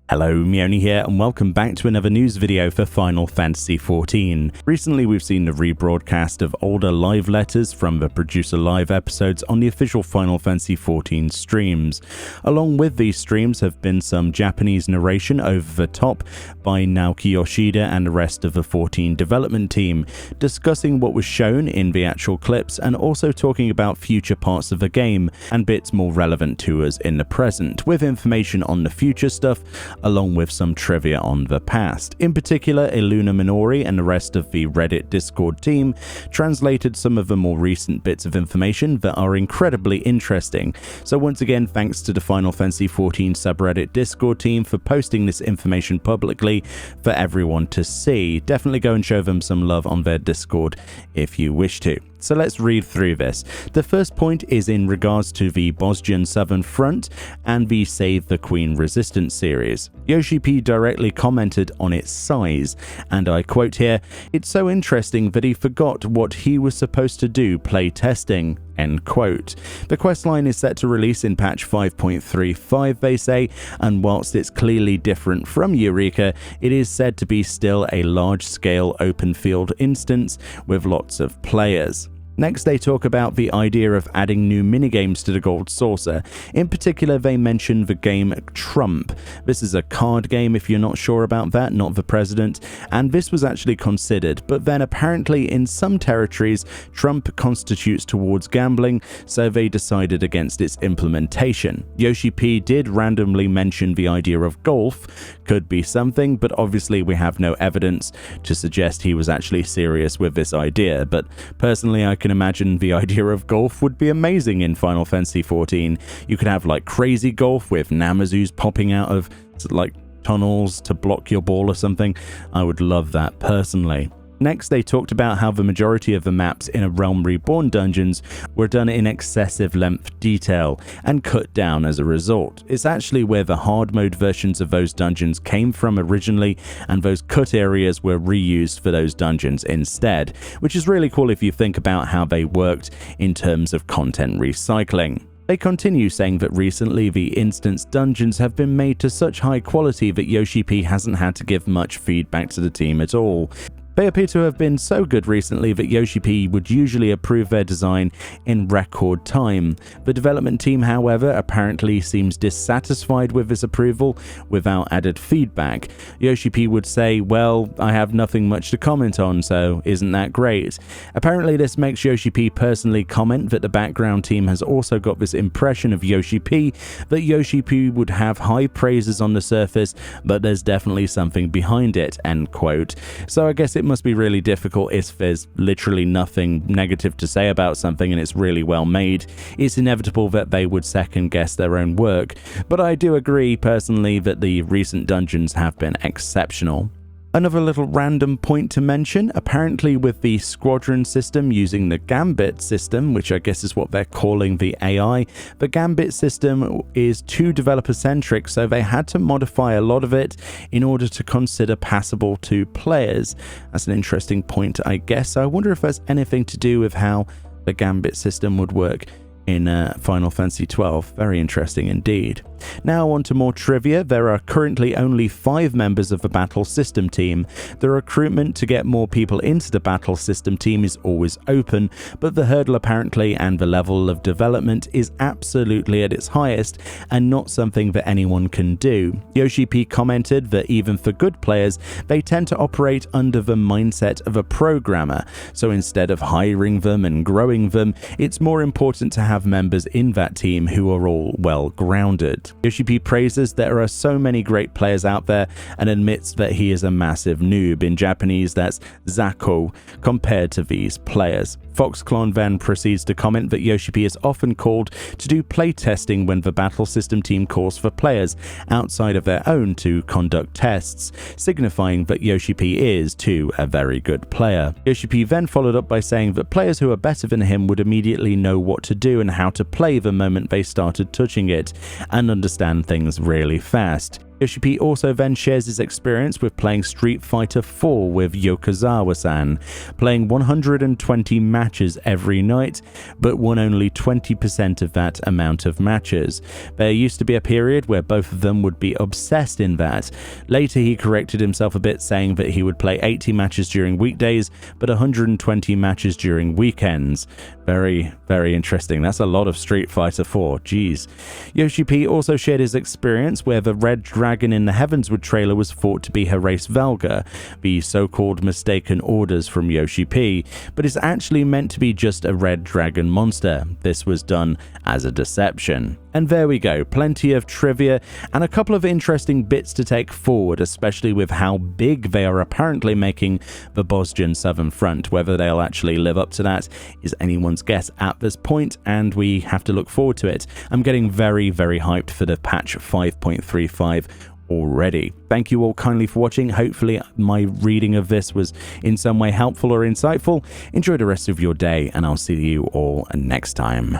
Hello, Meoni here, and welcome back to another news video for Final Fantasy XIV. Recently, we've seen the rebroadcast of older live letters from the Producer Live episodes on the official Final Fantasy XIV streams. Along with these streams have been some Japanese narration over the top by Naoki Yoshida and the rest of the 14 development team, discussing what was shown in the actual clips and also talking about future parts of the game and bits more relevant to us in the present, with information on the future stuff, along with some trivia on the past. In particular, Iluna Minori and the rest of the Reddit Discord team translated some of the more recent bits of information that are incredibly interesting. So once again, thanks to the Final Fantasy XIV subreddit Discord team for posting this information publicly for everyone to see. Definitely go and show them some love on their Discord if you wish to. So let's read through this. The first point is in regards to the Bosnian Southern Front and the Save the Queen Resistance series. Yoshi P directly commented on its size, and I quote here, "It's so interesting that he forgot what he was supposed to do play testing." End quote. The questline is set to release in patch 5.35, they say, and whilst it's clearly different from Eureka, it is said to be still a large-scale open field instance with lots of players. Next, they talk about the idea of adding new minigames to the Gold Saucer. In particular, they mention the game Trump. This is a card game, if you're not sure about that, not the president, and this was actually considered, but then apparently in some territories, Trump constitutes towards gambling, so they decided against its implementation. Yoshi P did randomly mention the idea of golf, could be something, but obviously we have no evidence to suggest he was actually serious with this idea, but personally I can imagine the idea of golf would be amazing in Final Fantasy XIV. You could have like crazy golf with Namazus popping out of like tunnels to block your ball or something. I would love that personally. Next, they talked about how the majority of the maps in A Realm Reborn dungeons were done in excessive length detail and cut down as a result. It's actually where the hard mode versions of those dungeons came from originally, and those cut areas were reused for those dungeons instead, which is really cool if you think about how they worked in terms of content recycling. They continue saying that recently the instance dungeons have been made to such high quality that Yoshi P hasn't had to give much feedback to the team at all. They appear to have been so good recently that Yoshi P would usually approve their design in record time. The development team, however, apparently seems dissatisfied with this approval without added feedback. Yoshi P would say, "Well, I have nothing much to comment on, so isn't that great?" Apparently this makes Yoshi P personally comment that the background team has also got this impression of Yoshi P that Yoshi P would have high praises on the surface, but there's definitely something behind it, end quote. So I guess it must be really difficult if there's literally nothing negative to say about something and it's really well made. It's inevitable that they would second guess their own work, but I do agree personally that the recent dungeons have been exceptional. Another little random point to mention, apparently with the squadron system using the Gambit system, which I guess is what they're calling the AI, the Gambit system is too developer-centric, so they had to modify a lot of it in order to consider passable to players. That's an interesting point, I guess. I wonder if that's anything to do with how the Gambit system would work in Final Fantasy XII. Very interesting indeed. Now on to more trivia. There are currently only 5 members of the Battle System team. The recruitment to get more people into the Battle System team is always open, but the hurdle apparently and the level of development is absolutely at its highest and not something that anyone can do. Yoshi P commented that even for good players, they tend to operate under the mindset of a programmer, so instead of hiring them and growing them, it's more important to have members in that team who are all well grounded. Yoshi P praises there are so many great players out there and admits that he is a massive noob. In Japanese, that's Zako, compared to these players. Foxclon then proceeds to comment that Yoshi P is often called to do playtesting when the Battle System team calls for players outside of their own to conduct tests, signifying that Yoshi P is, too, a very good player. Yoshi P then followed up by saying that players who are better than him would immediately know what to do and how to play the moment they started touching it, and understand things really fast. Yoshi P also then shares his experience with playing Street Fighter IV with Yokozawa-san, playing 120 matches every night, but won only 20% of that amount of matches. There used to be a period where both of them would be obsessed in that. Later he corrected himself a bit, saying that he would play 80 matches during weekdays, but 120 matches during weekends. Very, very interesting. That's a lot of Street Fighter 4. Jeez. Yoshi P also shared his experience where the Red Dragon in the Heavensward trailer was thought to be Herase Velga, the so-called mistaken orders from Yoshi P, but is actually meant to be just a red dragon monster. This was done as a deception. And there we go, plenty of trivia and a couple of interesting bits to take forward, especially with how big they are apparently making the Bosnian Southern Front. Whether they'll actually live up to that is anyone's guess at this point, and we have to look forward to it. I'm getting very, very hyped for the patch 5.35 already. Thank you all kindly for watching. Hopefully my reading of this was in some way helpful or insightful. Enjoy the rest of your day, and I'll see you all next time.